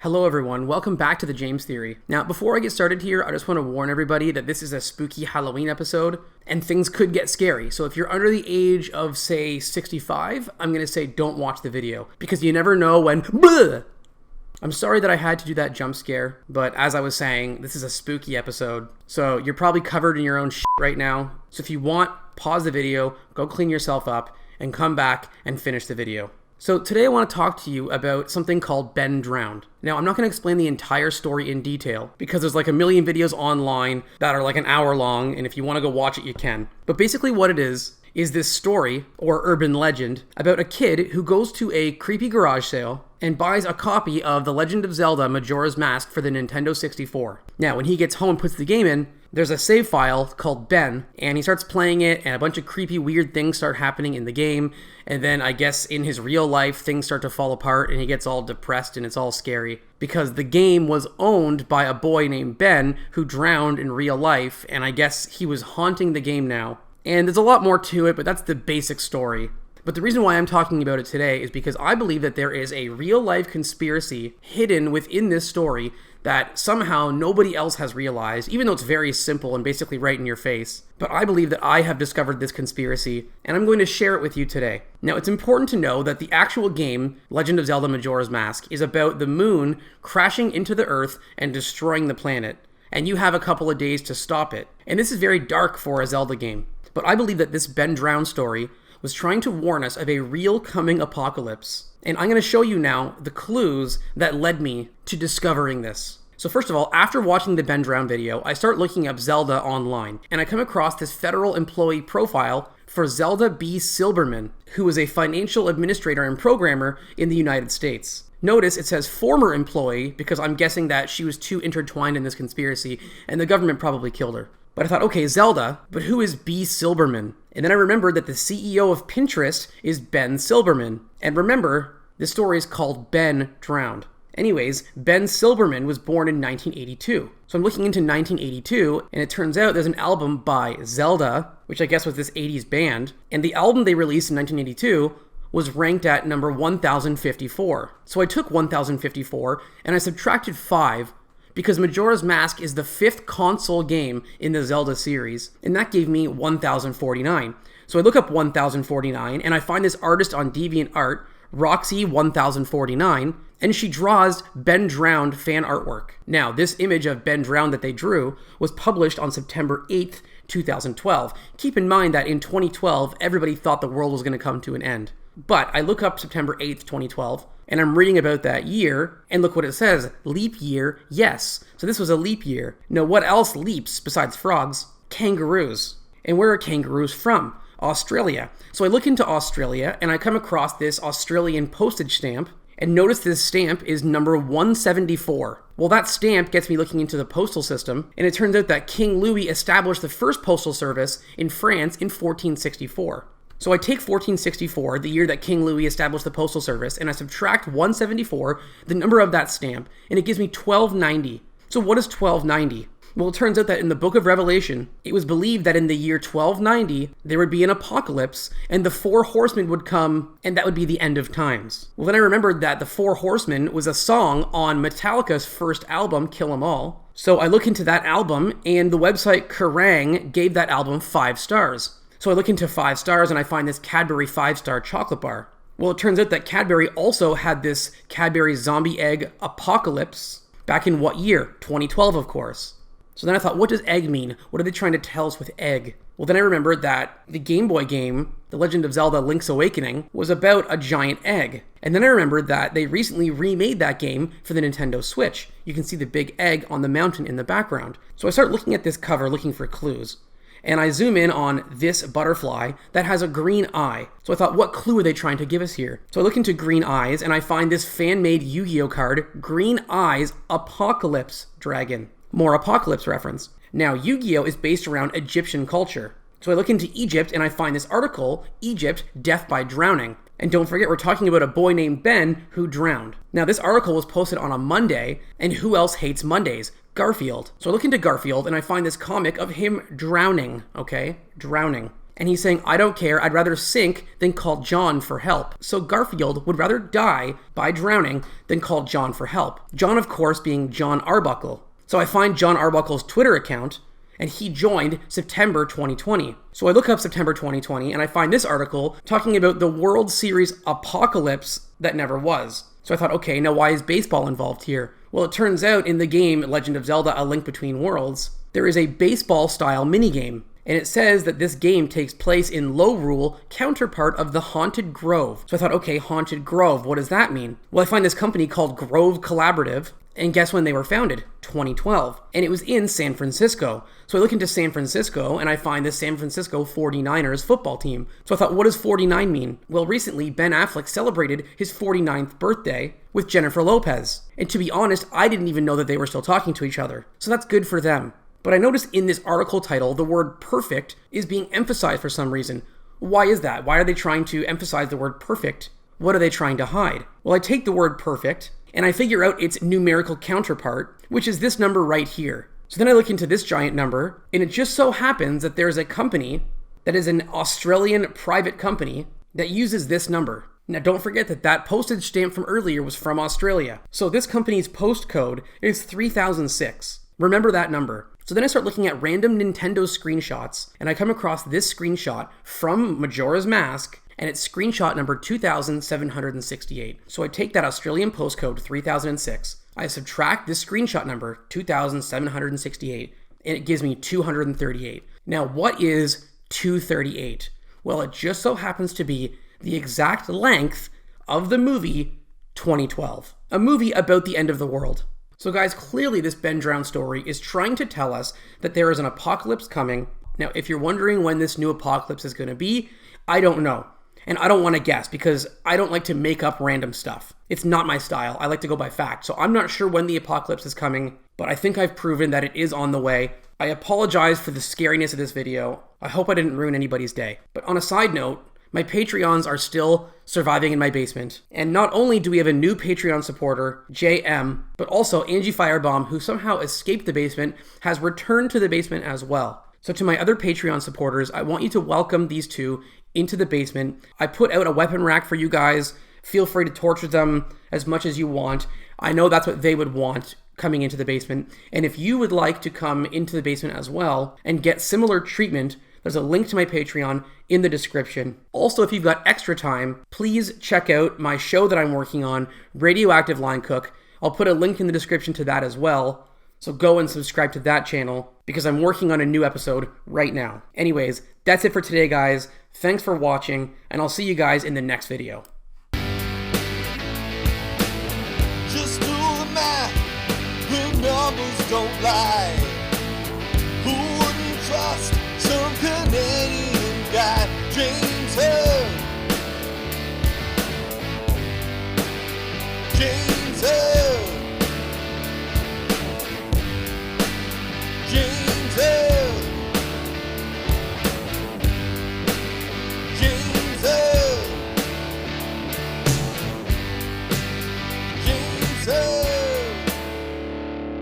Hello everyone, welcome back to the James Theory. Now, before I get started here, I just want to warn everybody that this is a spooky Halloween episode, and things could get scary. So if you're under the age of, say, 65, I'm going to say don't watch the video, because you never know when bleh! I'm sorry that I had to do that jump scare, but as I was saying, this is a spooky episode, so you're probably covered in your own shit right now. So if you want, pause the video, go clean yourself up, and come back and finish the video. So today I want to talk to you about something called Ben Drowned. Now, I'm not going to explain the entire story in detail because there's like a million videos online that are like an hour long, and if you want to go watch it, you can. But basically what it is this story, or urban legend, about a kid who goes to a creepy garage sale and buys a copy of The Legend of Zelda Majora's Mask for the Nintendo 64. Now, when he gets home and puts the game in, there's a save file called Ben, and he starts playing it, and a bunch of creepy, weird things start happening in the game, and then I guess in his real life, things start to fall apart, and he gets all depressed, and it's all scary, because the game was owned by a boy named Ben, who drowned in real life, and I guess he was haunting the game now. And there's a lot more to it, but that's the basic story. But the reason why I'm talking about it today is because I believe that there is a real-life conspiracy hidden within this story that somehow nobody else has realized, even though it's very simple and basically right in your face. But I believe that I have discovered this conspiracy, and I'm going to share it with you today. Now, it's important to know that the actual game, Legend of Zelda Majora's Mask, is about the moon crashing into the Earth and destroying the planet. And you have a couple of days to stop it. And this is very dark for a Zelda game. But I believe that this Ben Drowned story was trying to warn us of a real coming apocalypse. And I'm going to show you now the clues that led me to discovering this. So first of all, after watching the Ben Drowned video, I start looking up Zelda online, and I come across this federal employee profile for Zelda B. Silberman, who is a financial administrator and programmer in the United States. Notice it says former employee, because I'm guessing that she was too intertwined in this conspiracy, and the government probably killed her. But I thought, okay, Zelda, but who is B. Silberman? And then I remembered that the CEO of Pinterest is Ben Silberman. And remember, this story is called Ben Drowned. Anyways, Ben Silberman was born in 1982. So I'm looking into 1982, and it turns out there's an album by Zelda, which I guess was this 80s band, and the album they released in 1982 was ranked at number 1054. So I took 1054, and I subtracted 5, because Majora's Mask is the 5th console game in the Zelda series, and that gave me 1049. So I look up 1049, and I find this artist on DeviantArt, Roxy1049, and she draws Ben Drowned fan artwork. Now, this image of Ben Drowned that they drew was published on September 8th, 2012. Keep in mind that in 2012, everybody thought the world was going to come to an end. But I look up September 8th, 2012, and I'm reading about that year, and look what it says. Leap year, yes. So this was a leap year. Now, what else leaps besides frogs? Kangaroos. And where are kangaroos from? Australia. So I look into Australia, and I come across this Australian postage stamp, and notice this stamp is number 174. Well, that stamp gets me looking into the postal system, and it turns out that King Louis established the first postal service in France in 1464. So I take 1464, the year that King Louis established the postal service, and I subtract 174, the number of that stamp, and it gives me 1290. So what is 1290? Well, it turns out that in the book of Revelation, it was believed that in the year 1290, there would be an apocalypse, and the 4 horsemen would come, and that would be the end of times. Well, then I remembered that the 4 horsemen was a song on Metallica's first album, Kill 'Em All. So I look into that album, and the website Kerrang gave that album 5 stars. So I look into 5 stars, and I find this Cadbury 5-star chocolate bar. Well, it turns out that Cadbury also had this Cadbury Zombie Egg Apocalypse back in what year? 2012, of course. So then I thought, what does egg mean? What are they trying to tell us with egg? Well, then I remembered that the Game Boy game, The Legend of Zelda Link's Awakening, was about a giant egg. And then I remembered that they recently remade that game for the Nintendo Switch. You can see the big egg on the mountain in the background. So I start looking at this cover, looking for clues. And I zoom in on this butterfly that has a green eye. So I thought, what clue are they trying to give us here? So I look into green eyes, and I find this fan-made Yu-Gi-Oh card, Green Eyes Apocalypse Dragon. More Apocalypse reference. Now, Yu-Gi-Oh is based around Egyptian culture. So I look into Egypt, and I find this article, Egypt, Death by Drowning. And don't forget, we're talking about a boy named Ben who drowned. Now, this article was posted on a Monday, and who else hates Mondays? Garfield. So I look into Garfield, and I find this comic of him drowning, okay? Drowning. And he's saying, I don't care, I'd rather sink than call John for help. So Garfield would rather die by drowning than call John for help. John, of course, being John Arbuckle. So I find John Arbuckle's Twitter account, and he joined September 2020. So I look up September 2020, and I find this article talking about the World Series apocalypse that never was. So I thought, okay, now why is baseball involved here? Well, it turns out in the game Legend of Zelda: A Link Between Worlds, there is a baseball-style minigame. And it says that this game takes place in Lorule, counterpart of the Haunted Grove. So I thought, okay, Haunted Grove, what does that mean? Well, I find this company called Grove Collaborative, and guess when they were founded? 2012. And it was in San Francisco. So I look into San Francisco, and I find the San Francisco 49ers football team. So I thought, what does 49 mean? Well, recently, Ben Affleck celebrated his 49th birthday with Jennifer Lopez. And to be honest, I didn't even know that they were still talking to each other. So that's good for them. But I noticed in this article title, the word perfect is being emphasized for some reason. Why is that? Why are they trying to emphasize the word perfect? What are they trying to hide? Well, I take the word perfect, and I figure out its numerical counterpart, which is this number right here. So then I look into this giant number, and it just so happens that there's a company that is an Australian private company that uses this number. Now, don't forget that that postage stamp from earlier was from Australia. So this company's post code is 3006. Remember that number. So then I start looking at random Nintendo screenshots, and I come across this screenshot from Majora's Mask, and it's screenshot number 2768. So I take that Australian postcode 3006, I subtract this screenshot number 2768, and it gives me 238. Now, what is 238? Well, it just so happens to be the exact length of the movie 2012, a movie about the end of the world. So guys, clearly this Ben Drown story is trying to tell us that there is an apocalypse coming. Now, if you're wondering when this new apocalypse is going to be, I don't know. And I don't want to guess because I don't like to make up random stuff. It's not my style. I like to go by fact. So I'm not sure when the apocalypse is coming, but I think I've proven that it is on the way. I apologize for the scariness of this video. I hope I didn't ruin anybody's day. But on a side note, my Patreons are still surviving in my basement. And not only do we have a new Patreon supporter, JM, but also Angie Firebomb, who somehow escaped the basement, has returned to the basement as well. So to my other Patreon supporters, I want you to welcome these two into the basement. I put out a weapon rack for you guys. Feel free to torture them as much as you want. I know that's what they would want coming into the basement. And if you would like to come into the basement as well and get similar treatment, there's a link to my Patreon in the description. Also, if you've got extra time, please check out my show that I'm working on, Radioactive Line Cook. I'll put a link in the description to that as well. So go and subscribe to that channel because I'm working on a new episode right now. Anyways, that's it for today, guys. Thanks for watching, and I'll see you guys in the next video. Just do the math, the numbers don't lie.